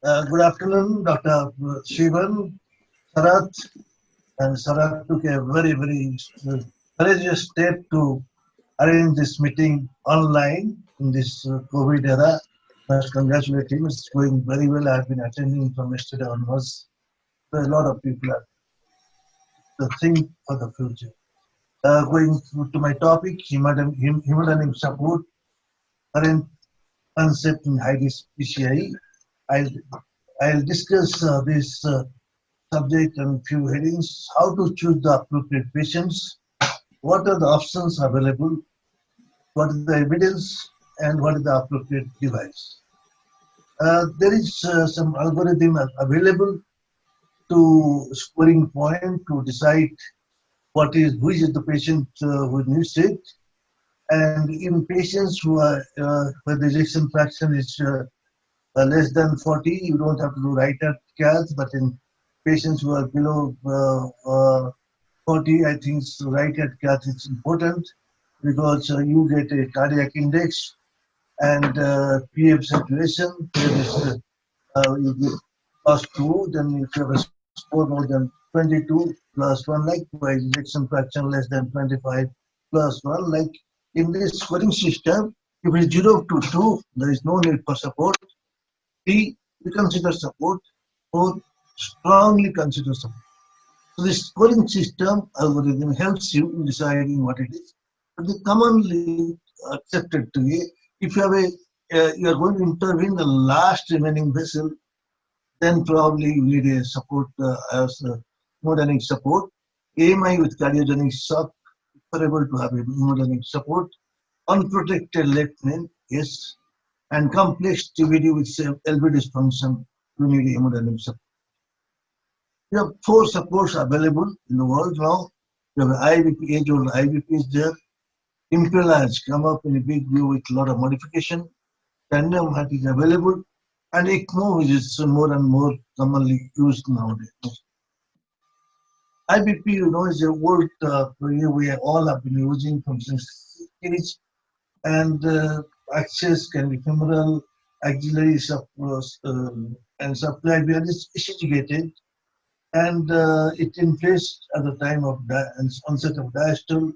Good afternoon, Dr. Shivan, Sarath, and Sarath took a very courageous step to arrange this meeting online in this COVID era. Must congratulate him. It's going very well. I've been attending from yesterday onwards. A lot of people are the thing for the future. Going to my topic, hemodynamic support, current concept in high-risk PCI. I'll, I'll discuss this subject and few headings, how to choose the appropriate patients, what are the options available, what is the evidence, and what is the appropriate device. There is some algorithm available to scoring point to decide who is the patient who needs it, and in patients where the ejection fraction is less than 40, you don't have to do right at cath, but in patients who are below 40, I think right at cath is important because you get a cardiac index and PF saturation. There is you get plus 2, then if you have a score more than 22 plus 1, likewise ejection fraction less than 25 plus 1. Like in this scoring system, if it is 0 to 2, there is no need for support. 3, we consider support. 4, strongly consider support. So the scoring system algorithm helps you in deciding what it is. But the commonly accepted way, if you are going to intervene the last remaining vessel, then probably you need a support as hemodynamic support. AMI with cardiogenic shock, preferable to have a hemodynamic support. Unprotected left main, yes, and complex TBD with LV dysfunction, you need a hemodynamic support. You have 4 supports available in the world now. You have IVP, age-old IVP is there. Impella has come up in a big view with a lot of modification. Tandem heart is available. And ECMO, which is more and more commonly used nowadays. IVP, is a word we all have been using from since age, and access can be femoral, axillary, and supply is sophisticated, and it inflates at the time of onset of diastole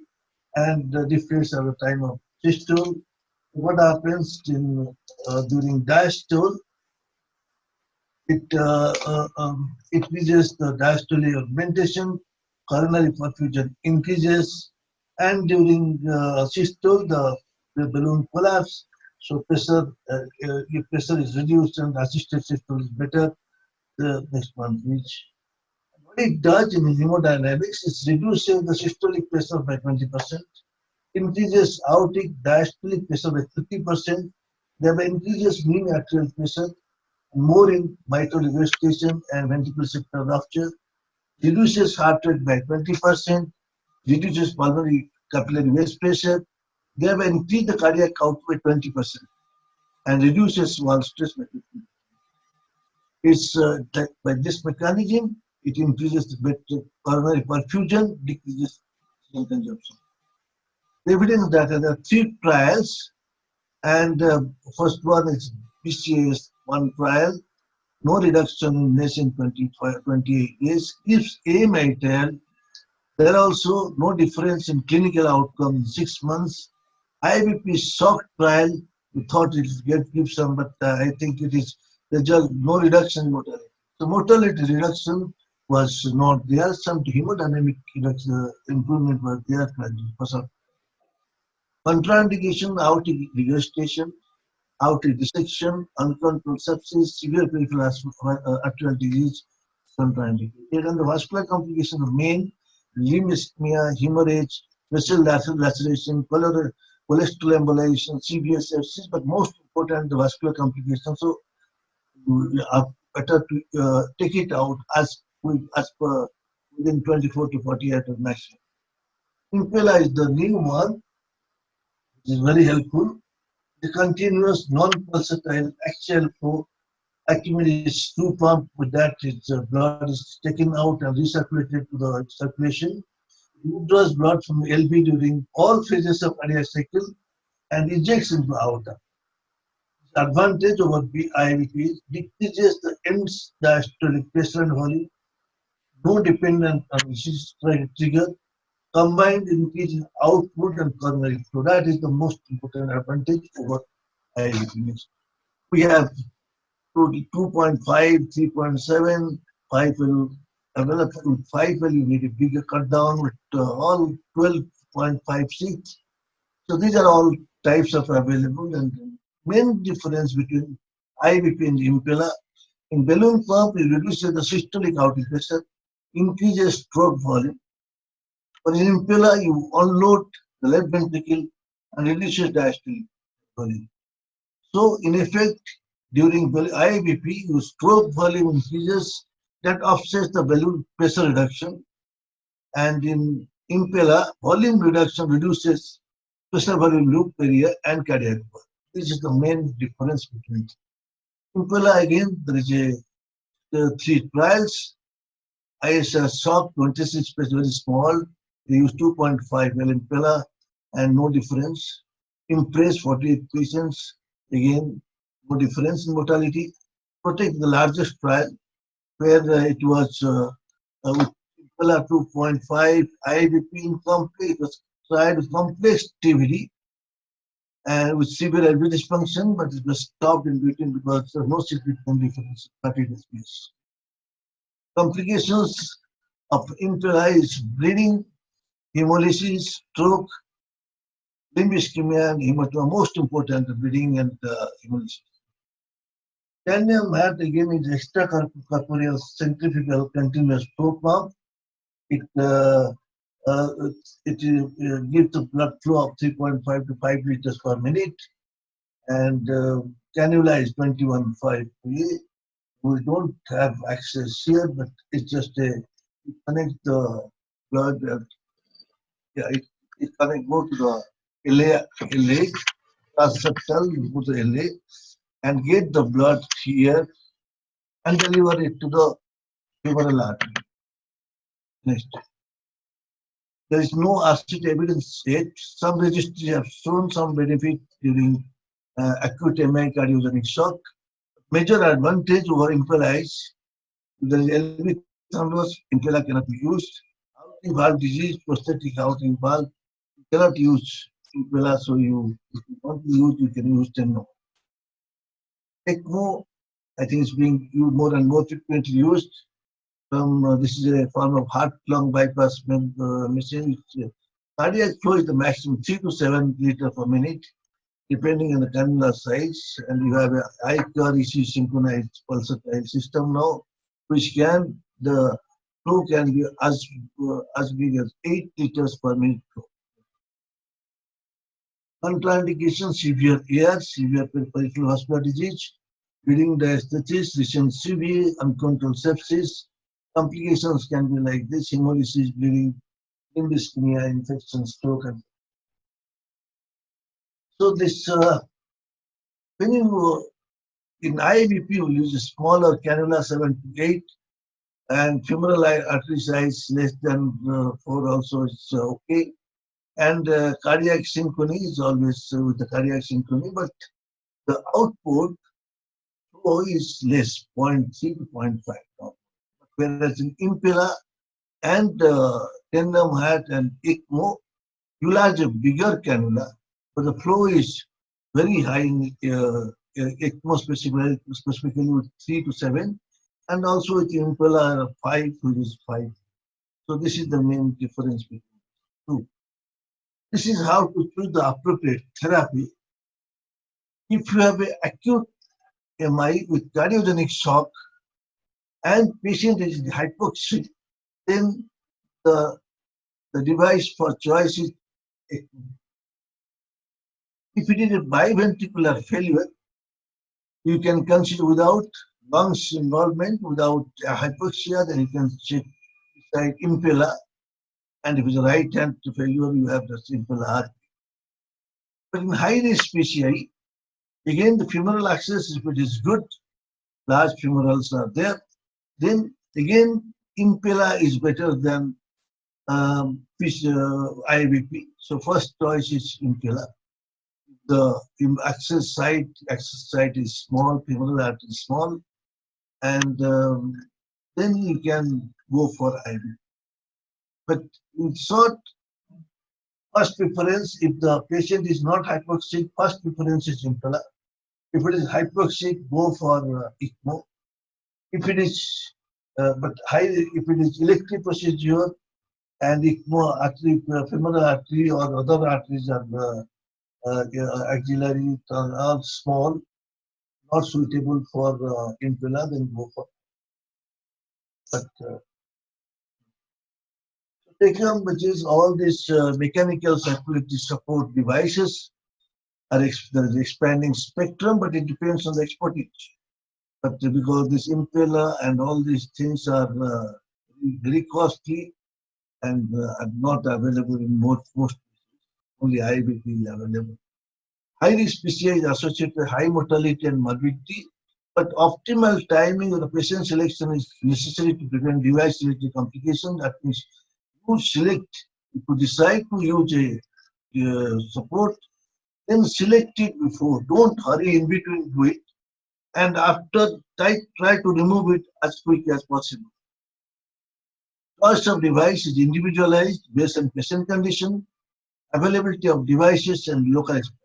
and deflates at the time of systole. What happens during diastole? It increases the diastolic augmentation, coronary perfusion increases, and during systole, the balloon collapse. So if pressure is reduced and assisted systole is better, the next one which what it does in hemodynamics is reduces the systolic pressure by 20%, increases aortic diastolic pressure by 50%, thereby increases mean arterial pressure, more in mitral regurgitation and ventricular septal rupture, reduces heart rate by 20%, reduces pulmonary capillary waste pressure, thereby increase the cardiac output by 20%, and reduces wall stress by 50%. It's by this mechanism, it increases the coronary perfusion, decreases oxygen consumption. The evidence that there are 3 trials, and first one is BCAS-1 trial, no reduction in NASH in 28 days. Gives AMI tail, there are also no difference in clinical outcome in 6 months. IVP shock trial, we thought it would give some, but I think it is there's just no reduction in mortality. So mortality reduction was not there. Some hemodynamic improvement was there. Contraindication, aortic regurgitation, aortic dissection, uncontrolled sepsis, severe peripheral arterial disease, contraindicated. And the vascular complications of main limb ischemia, hemorrhage, vessel laceration, cholesterol embolization, CVS sepsis, but most important the vascular complications. So you are better to take it out as per within 24 to 48 hours maximum. Impella is the new one, which is very helpful. The continuous non-pulsatile axial flow accumulates through pump. With that, its blood is taken out and recirculated to the circulation. It withdraws blood from the LV during all phases of cardiac cycle and injects into aorta. Advantage over IVP is decreases the ends diastolic pressure and volume, no dependence on trigger, combined increase in output and coronary flow. That is the most important advantage over IVP. We have 2.5, 3.7, 5 will develop with 5 will you need a bigger cut down with all 12.5 seats. So these are all types of available, and main difference between IVP and Impella. In balloon pump, it reduces the systolic outlet pressure, increases stroke volume. But in Impella, you unload the left ventricle and reduces diastolic volume. So in effect, during IVP, your stroke volume increases that offsets the balloon pressure reduction, and in Impella, volume reduction reduces pressure volume loop area and cardiac volume. This is the main difference between. Impella again, there is three trials. ISR shock 26 is very small. They use 2.5 L Impella and no difference. Impress 48 patients, again no difference in mortality. Protect the largest trial where it was with Impella 2.5 IVP incomplete. It was tried with complex TVD and with severe LV dysfunction, but it was stopped in between because there was no significant difference in 30 days. Complications of Impella is bleeding, hemolysis, stroke, limb ischemia, and hematoma. Most important, bleeding and hemolysis. Tandem heart again is extracorporeal centrifugal continuous flow pump. It uh, it gives the blood flow of 3.5 to 5 liters per minute, and cannula is 21.5 PA. We don't have access here, but it's just a connect the blood. Yeah, it connect go to the LA transeptal, you put the LA and get the blood here and deliver it to the femoral artery. Next. There is no asset evidence yet. Some registries have shown some benefit during acute MI cardiogenic shock. Major advantage over Impella is there is LV thrombus, Impella cannot be used. Aortic valve disease, prosthetic aortic valve, you cannot use Impella, so if you want to use, you can use Tenno. ECMO, I think it's being used more and more frequently used. This is a form of heart-lung bypass machine. Cardiac flow is the maximum 3 to 7 liters per minute, depending on the cannula size. And you have a ICAR EC synchronized pulsatile system now, which the flow can be as big as 8 liters per minute flow. Contraindication, severe AR, severe peripheral vascular disease, bleeding diastasis, recent CV, uncontrolled sepsis. Complications can be like this: hemolysis, bleeding, limb ischemia, infection, stroke. So this, when you in IVP, you use a smaller cannula, 7 to 8, and femoral artery size less than 4 also is okay. And cardiac synchrony is always with the cardiac synchrony, but the output flow is less, 0.3 to 0.5. Whereas in Impella and Tandem Heart and ECMO, you large a bigger cannula, but the flow is very high in ECMO specifically with 3 to 7, and also with Impella 5, which is 5. So this is the main difference between the two. This is how to choose the appropriate therapy. If you have an acute MI with cardiogenic shock and patient is hypoxic, then the device for choice is ECMO. If it is a biventricular failure, you can consider without lungs involvement, without hypoxia, then you can check beside Impella. And if it's a right hand failure, you have the Impella heart. But in high risk PCI, again the femoral access, if it is good, large femorals are there, then again Impella is better than IVP. So first choice is Impella. the access site is small, femoral artery is small, and then you can go for IV. But in short, first preference, if the patient is not hypoxic, first preference is impella. If it is hypoxic, go for ECMO. If it is, if it is elective procedure and ECMO artery, femoral artery or other arteries are axillary are small, not suitable for impella, then go for. But TACAM, which is all these mechanical circulatory support devices, there is expanding spectrum, but it depends on the expertise. But because this impeller and all these things are very costly and are not available in most places, only IBP is available. High risk PCI is associated with high mortality and morbidity, but optimal timing of the patient selection is necessary to prevent device-related complications. That means you select, if you decide to use a support, then select it before. Don't hurry in between, do it. And after, try to remove it as quick as possible. Choice of device is individualized based on patient condition, availability of devices, and local experience.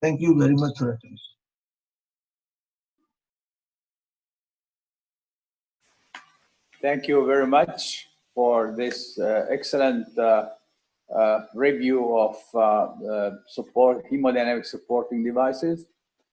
Thank you very much for your attention. Thank you very much for this excellent review of hemodynamic supporting devices.